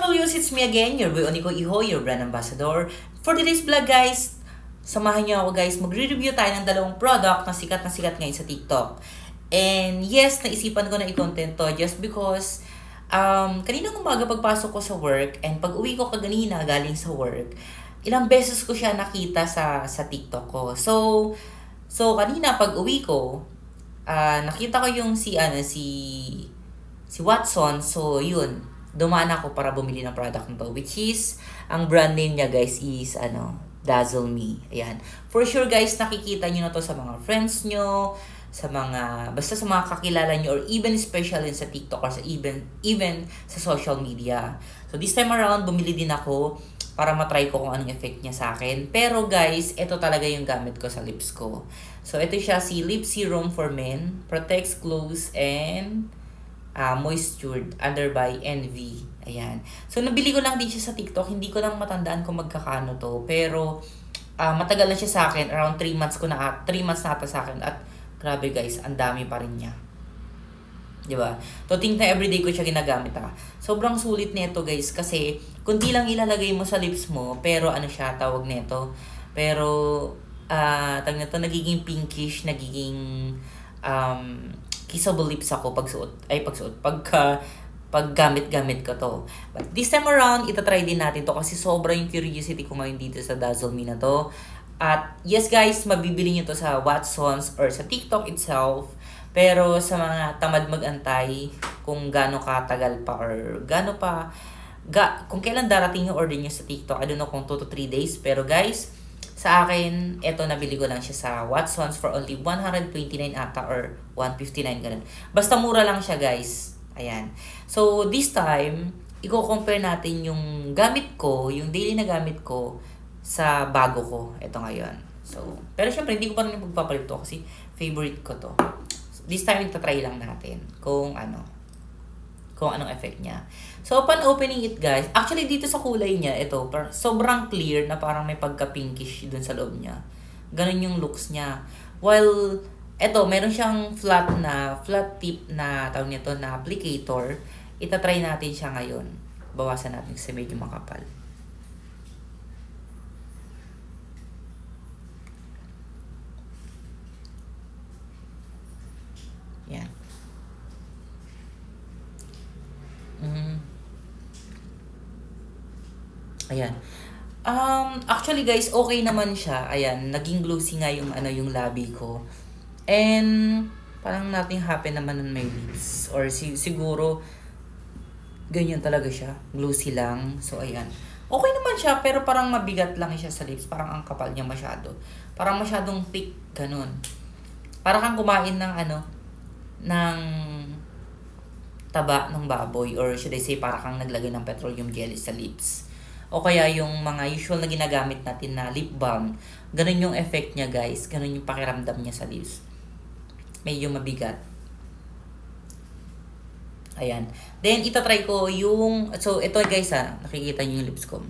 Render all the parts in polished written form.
Folios, it's me again, your boy Oniko Iho, your brand ambassador. For today's vlog guys, samahan niyo ako guys, magre-review tayo ng dalawang product na sikat ngayon sa TikTok. And yes, naisipan ko na i-content to just because kaninang umaga pagpasok ko sa work and pag uwi ko kaganina galing sa work, ilang beses ko siya nakita sa TikTok ko. So kanina pag uwi ko, nakita ko yung si Watson. So yun, dumaan ako para bumili ng product nito, which is ang brand name niya guys is Dazzle Me. Ayan. For sure guys, nakikita niyo na to sa mga friends nyo, basta sa mga kakilala nyo, or even especially sa TikTok or even sa social media. So this time around, bumili din ako para matry ko kung anong effect niya sa akin. Pero guys, ito talaga yung gamit ko sa lips ko. So ito siya, si Lip Serum for Men, protects, glows, and moistured under by NV. Ayan. So nabili ko lang din siya sa TikTok. Hindi ko lang matandaan kung magkakano to. Pero matagal na siya sa akin. Around 3 months na ata sa akin. At grabe guys, ang dami pa rin niya. Diba? So think na everyday ko siya ginagamit Sobrang sulit nito guys. Kasi kunti lang ilalagay mo sa lips mo. Pero ano siya, tawag nito. Pero tawag nito, nagiging pinkish, nagiging kissable lips ako pag gamit ko to. But this time around, itatry din natin to kasi sobrang curiosity ko ngayon dito sa Dazzle Me na to. At yes guys, mabibili nyo to sa Watsons or sa TikTok itself. Pero sa mga tamad mag-antay kung gaano katagal pa or kung kailan darating yung order nyo sa TikTok, I don't know kung 2 to 3 days. Pero guys, sa akin, eto nabili ko lang siya sa Watsons for only 129 ata or 159 ganun. Basta mura lang siya guys. Ayan. So this time, i-compare natin yung gamit ko, yung daily na gamit ko sa bago ko. Ito ngayon. So, pero syempre hindi ko pa rin magpapalit to kasi favorite ko to. So, this time, ita-try lang natin kung anong effect niya. So, upon opening it guys, actually dito sa kulay niya, ito, sobrang clear na parang may pagka-pinkish dun sa loob niya. Ganun yung looks niya. While, ito, meron siyang flat tip na, tawag nito, na applicator. Itatry natin siya ngayon. Bawasan natin kasi medyo makapal. Yan. Ayan. Actually guys, okay naman siya. Ayan, naging glossy nga yung labi ko. And parang nothing happen naman on my lips. Or siguro ganyan talaga siya. Glossy lang. So ayan. Okay naman siya, pero parang mabigat lang siya sa lips. Parang ang kapal niya masyado. Parang masyadong thick, ganun. Parang kang kumain ng ng taba ng baboy, or should I say para kang naglagay ng petroleum jelly sa lips. O kaya yung mga usual na ginagamit natin na lip balm, ganun yung effect niya guys, ganun yung pakiramdam niya sa lips. Medyo mabigat. Ayan. Then itatry ko yung, so ito guys nakikita niyo yung lips ko.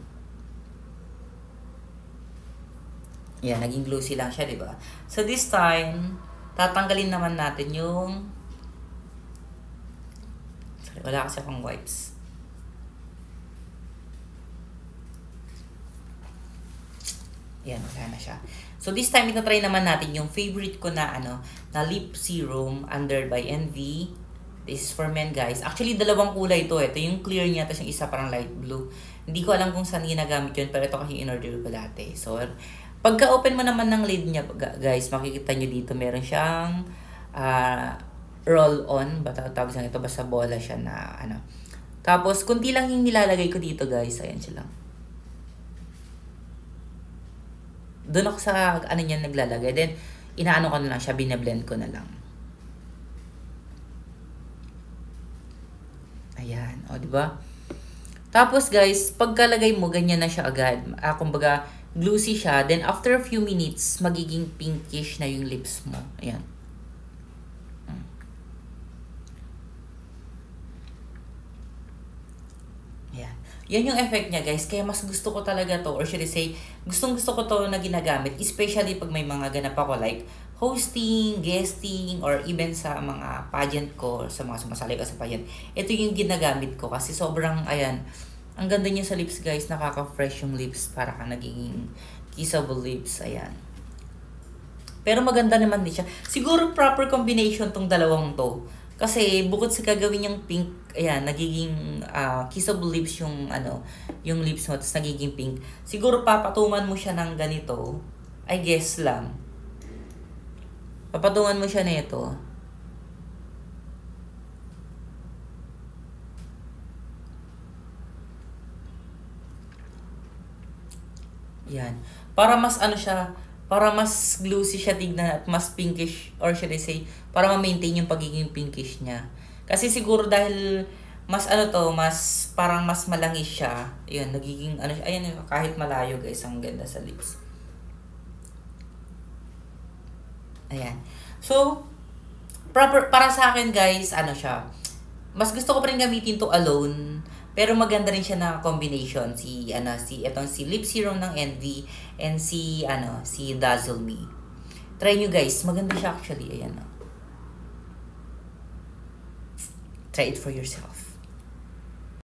Ayan, naging glossy lang siya, diba? So this time, tatanggalin naman natin yung, sorry, wala kasi akong wipes. Yan, wala na siya. So this time, itatry naman natin yung favorite ko na na lip serum under by NV. This is for men guys. Actually, dalawang kulay ito. Ito yung clear niya, tapos yung isa parang light blue. Hindi ko alam kung saan ginagamit yun, pero ito kasi in-order ko dati. So, pagka-open mo naman ng lid niya guys, makikita nyo dito, meron siyang roll-on. Tawag siya ito, basta bola siya na Tapos, kunti lang yung nilalagay ko dito guys. Ayan siya lang. Doon ako sa niya naglalagay. Then, inaano ko na lang siya, binablend ko na lang. Ayan, o diba? Tapos guys, pagkalagay mo, ganyan na siya agad. Kumbaga, glossy siya. Then, after a few minutes, magiging pinkish na yung lips mo. Ayan. Yan yung effect niya guys, kaya mas gusto ko talaga to, or should I say, gustong gusto ko to na ginagamit, especially pag may mga ganap ako like hosting, guesting, or even sa mga pageant ko, sa mga sumasali ko sa pageant. Ito yung ginagamit ko kasi sobrang, ayan, Ang ganda niya sa lips guys, nakaka-fresh yung lips, para ka nagiging kissable lips, ayan. Pero maganda naman din siya. Siguro proper combination tong dalawang to. Kasi bukod sa gagawin niyang pink, ayan, nagiging kissable lips yung yung lips mo, tapos nagiging pink. Siguro papatungan mo siya ng ganito. I guess lang. Papatungan mo siya nito. Yan. Para mas siya, para mas glossy siya tignan at mas pinkish, or should I say, para ma-maintain yung pagiging pinkish niya. Kasi siguro dahil mas mas parang mas malangis siya. Yun, nagiging ayan, kahit malayo guys, ang ganda sa lips. Ayan. So, proper para sa akin guys, siya. Mas gusto ko pa rin gamitin to alone. Pero maganda rin siya na combination, si Lip Serum ng Envy and si Dazzle Me. Try nyo guys, maganda siya actually, ayan. Try it for yourself.